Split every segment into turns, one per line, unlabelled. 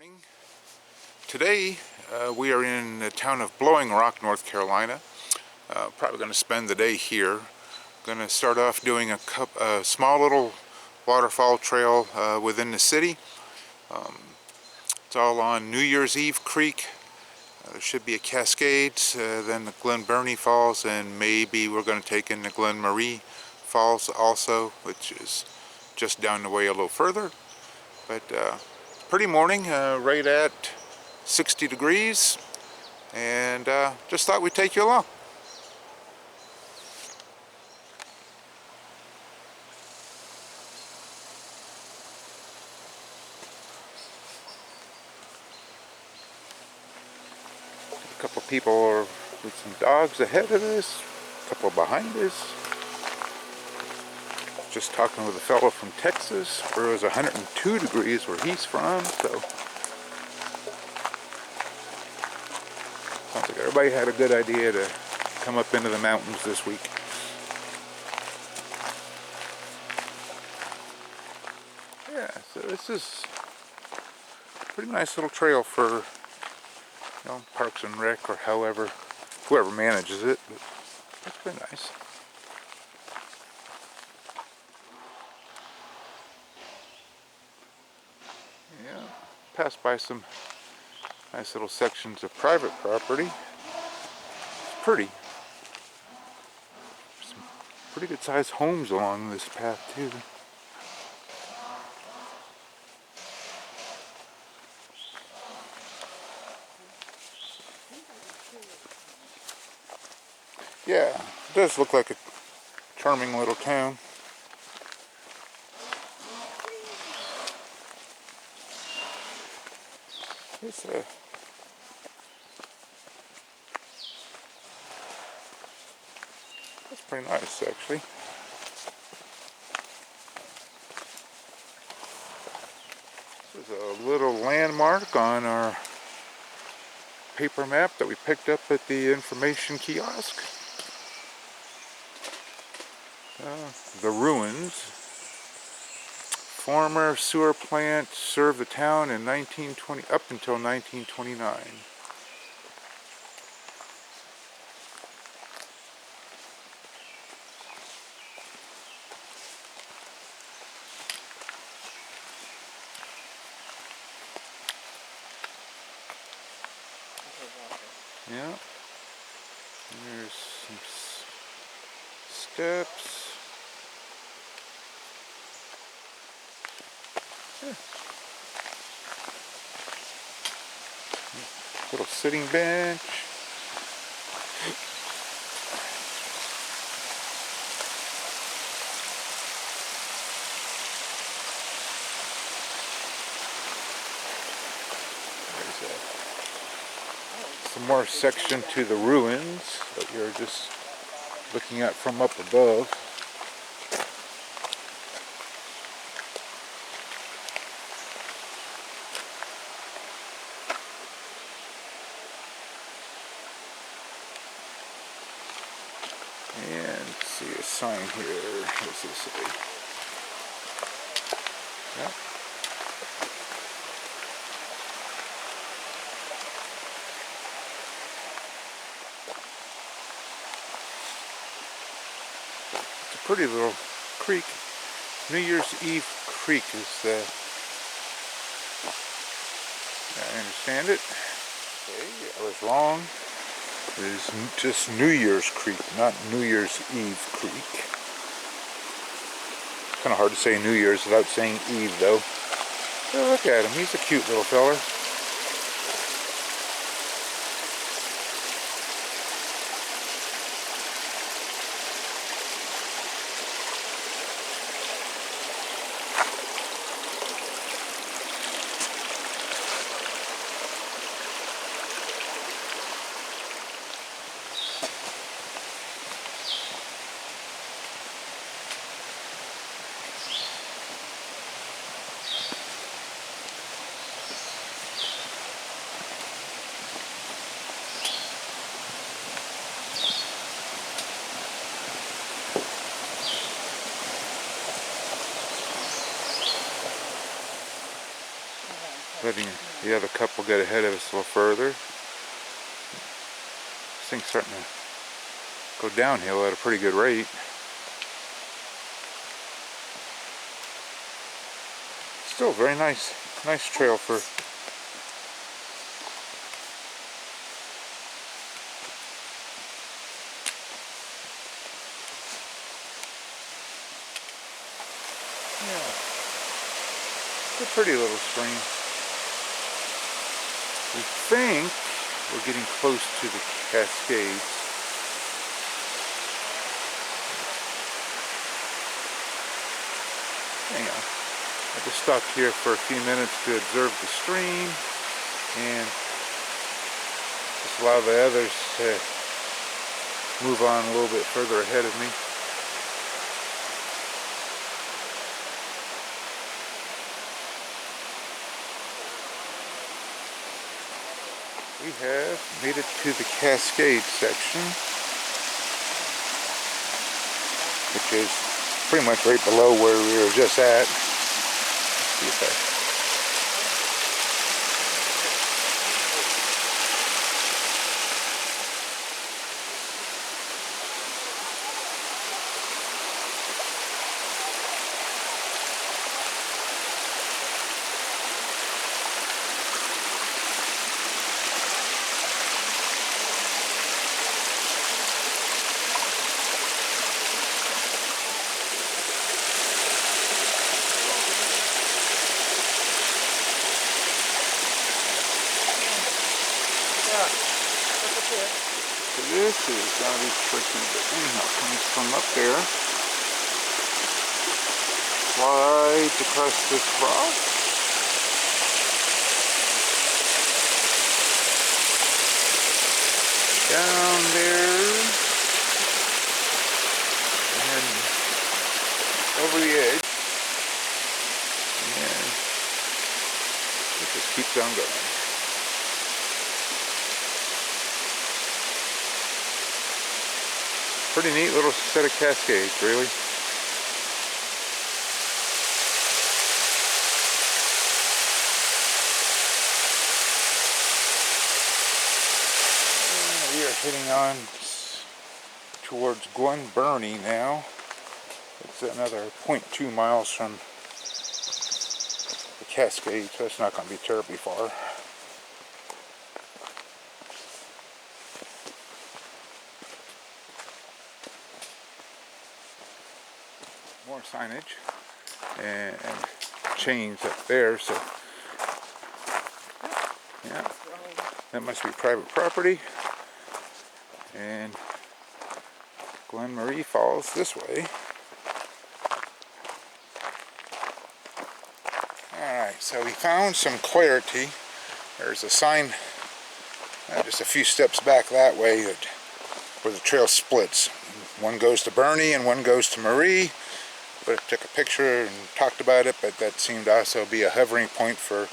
Morning. Today we are in the town of Blowing Rock, North Carolina. Probably going to spend the day here. Going to start off doing a small little waterfall trail within the city. It's all on New Year's Eve Creek. There should be a Cascades, then the Glen Burney Falls, and maybe we're going to take in the Glen Marie Falls also, which is just down the way a little further. But pretty morning, right at 60 degrees, and just thought we'd take you along. A couple people are with some dogs ahead of us, a couple behind us. Just talking with a fellow from Texas where it was 102 degrees where he's from, so sounds like everybody had a good idea to come up into the mountains this week. Yeah, so this is a pretty nice little trail for, Parks and Rec or whoever manages it, but it's pretty nice. Yeah, passed by some nice little sections of private property. It's pretty. Some pretty good sized homes along this path too. Yeah, it does look like a charming little town. It's that's pretty nice, actually. This is a little landmark on our paper map that we picked up at the information kiosk. The ruins. Former sewer plant served the town in 1920 up until 1929. Yeah. There's some steps. Little sitting bench. There's some more section to the ruins that you're just looking at from up above. And see a sign here. What does this say? Yep. It's a pretty little creek. New Year's Eve Creek is I understand it. Okay, I was wrong. It is just New Year's Creek, not New Year's Eve Creek. Kind of hard to say New Year's without saying Eve, though. Oh, look at him. He's a cute little feller. letting the other couple get ahead of us a little further. This thing's starting to go downhill at a pretty good rate. Still very nice trail for it's a pretty little stream. We think we're getting close to the Cascades. Hang on. I just stopped here for a few minutes to observe the stream and just allow the others to move on a little bit further ahead of me. We have made it to the Cascade section, which is pretty much right below where we were just at. Let's see if so this is going to be tricky, but anyhow, it comes from up there, slides across this rock, down there, and over the edge, and it just keeps on going. Pretty neat little set of cascades, really. And we are heading on towards Glen Burney now. It's another 0.2 miles from the Cascade, so it's not going to be terribly far. More signage and chains up there, so yeah, that must be private property. And Glen Burney Falls this way. Alright, so we found some clarity. There's a sign just a few steps back that way where the trail splits. One goes to Burney and one goes to Marie. But I took a picture and talked about it, but that seemed to also be a hovering point for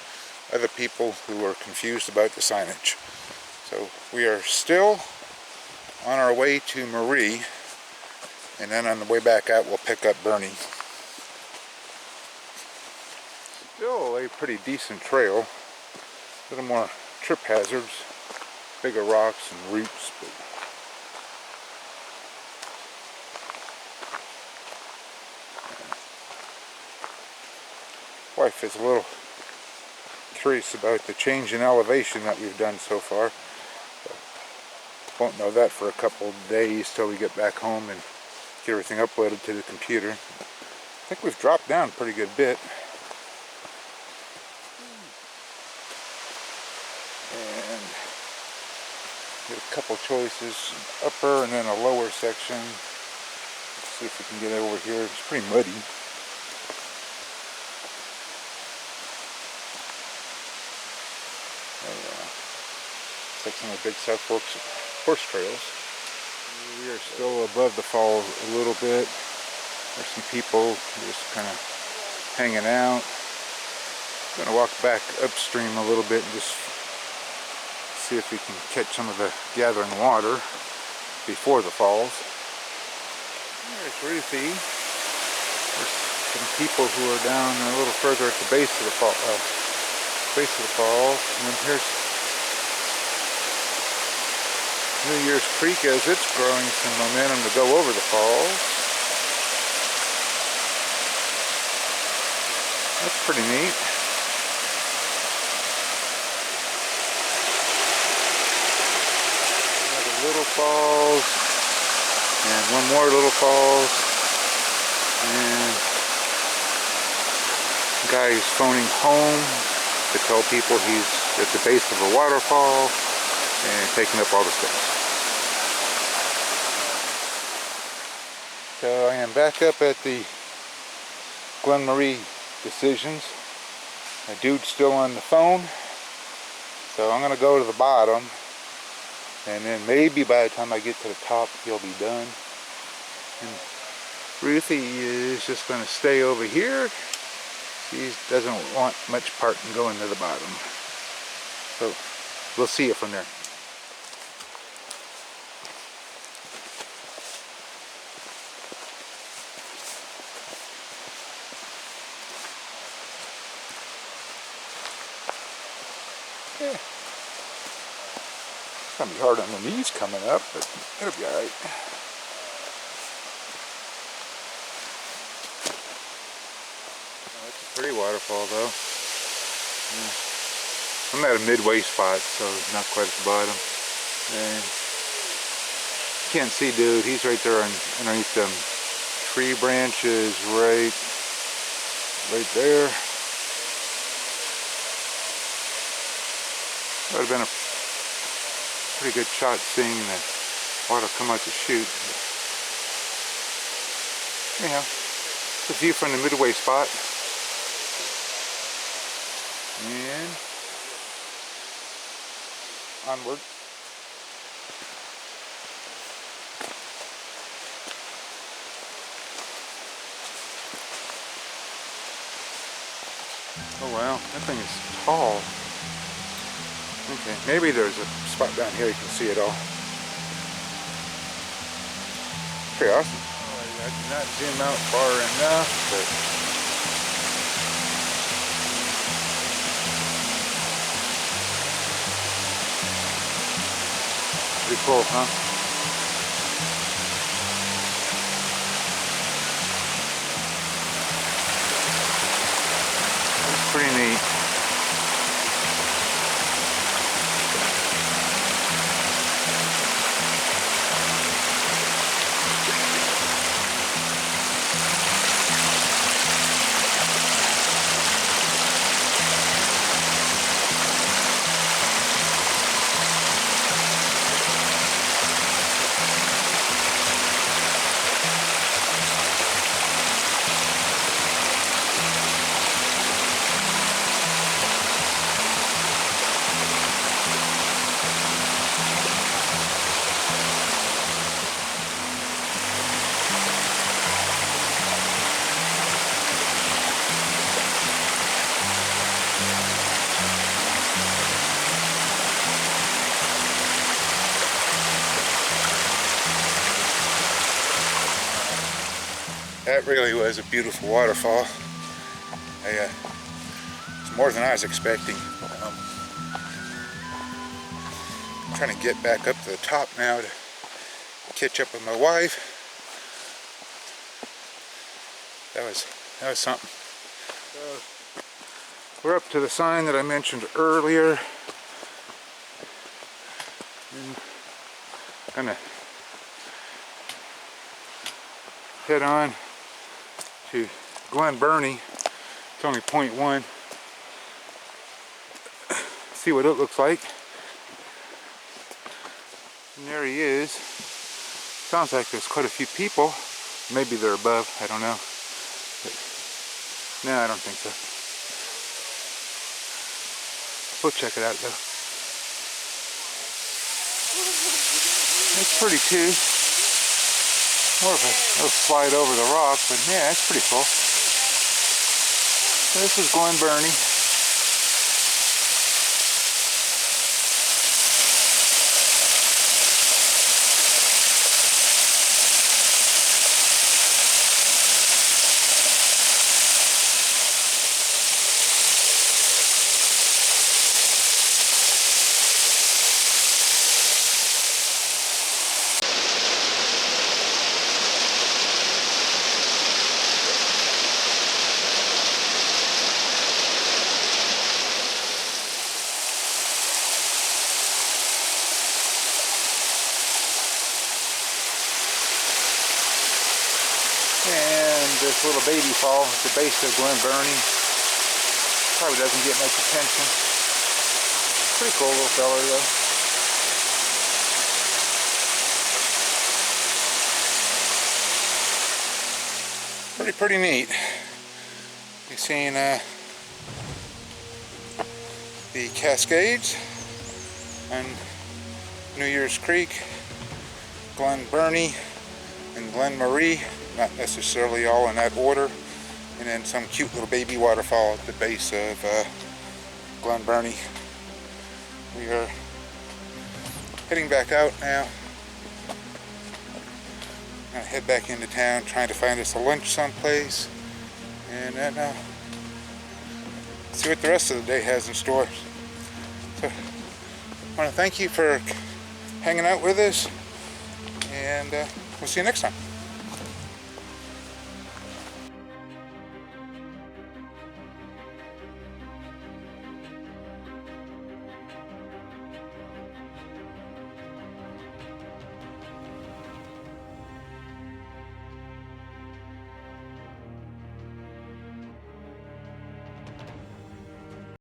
other people who were confused about the signage. So we are still on our way to Marie, and then on the way back out we'll pick up Burney. Still a pretty decent trail. A little more trip hazards, bigger rocks and roots, but wife is a little curious about the change in elevation that we've done so far. Won't know that for a couple of days till we get back home and get everything uploaded to the computer. I think we've dropped down a pretty good bit. And get a couple choices, upper and then a lower section. Let's see if we can get over here. It's pretty muddy. It's like some of the big South Forks horse trails. We are still above the falls a little bit. There's some people just kind of hanging out. I'm going to walk back upstream a little bit and just see if we can catch some of the gathering water before the falls. There's Ruthie. There's some people who are down a little further at the base of the base of the falls. And then here's New Year's Creek as it's growing some momentum to go over the falls. That's pretty neat. Another little falls, and one more little falls, and the guy is phoning home to tell people he's at the base of a waterfall and taking up all the space. So I am back up at the Glen Burney decisions. My dude's still on the phone, so I'm going to go to the bottom, and then maybe by the time I get to the top he'll be done. And Ruthie is just going to stay over here. She doesn't want much part in going to the bottom, so we'll see it from there. Yeah. It's gonna be hard on the knees coming up, but it'll be alright. Oh, it's a pretty waterfall though. Yeah. I'm at a midway spot, so not quite at the bottom. And you can't see dude, he's right there underneath them tree branches right there. That would have been a pretty good shot seeing the water come out the chute. Anyhow, it's a view from the midway spot. And onward. Oh wow, that thing is tall. Okay, maybe there's a spot down here you can see it all. Pretty awesome. I did not zoom out far enough, but pretty cool, huh? It's pretty neat. That really was a beautiful waterfall. It's more than I was expecting. I'm trying to get back up to the top now to catch up with my wife. That was something. So, we're up to the sign that I mentioned earlier. And I'm gonna head on to Glen Burney. It's only 0.1. See what it looks like. And there he is. Sounds like there's quite a few people. Maybe they're above, I don't know. But, no, I don't think so. We'll check it out though. It's pretty too. More of a little slide over the rock, but yeah, it's pretty cool. So this is Glen Burney. this little baby fall at the base of Glen Burney. Probably doesn't get much attention. Pretty cool little fella though. Pretty neat. You've seen the Cascades and New Year's Creek, Glen Burney, and Glen Marie, not necessarily all in that order, and then some cute little baby waterfall at the base of Glen Burney. We are heading back out now. Gonna head back into town, trying to find us a lunch someplace, and then see what the rest of the day has in store. So, I want to thank you for hanging out with us, and we'll see you next time.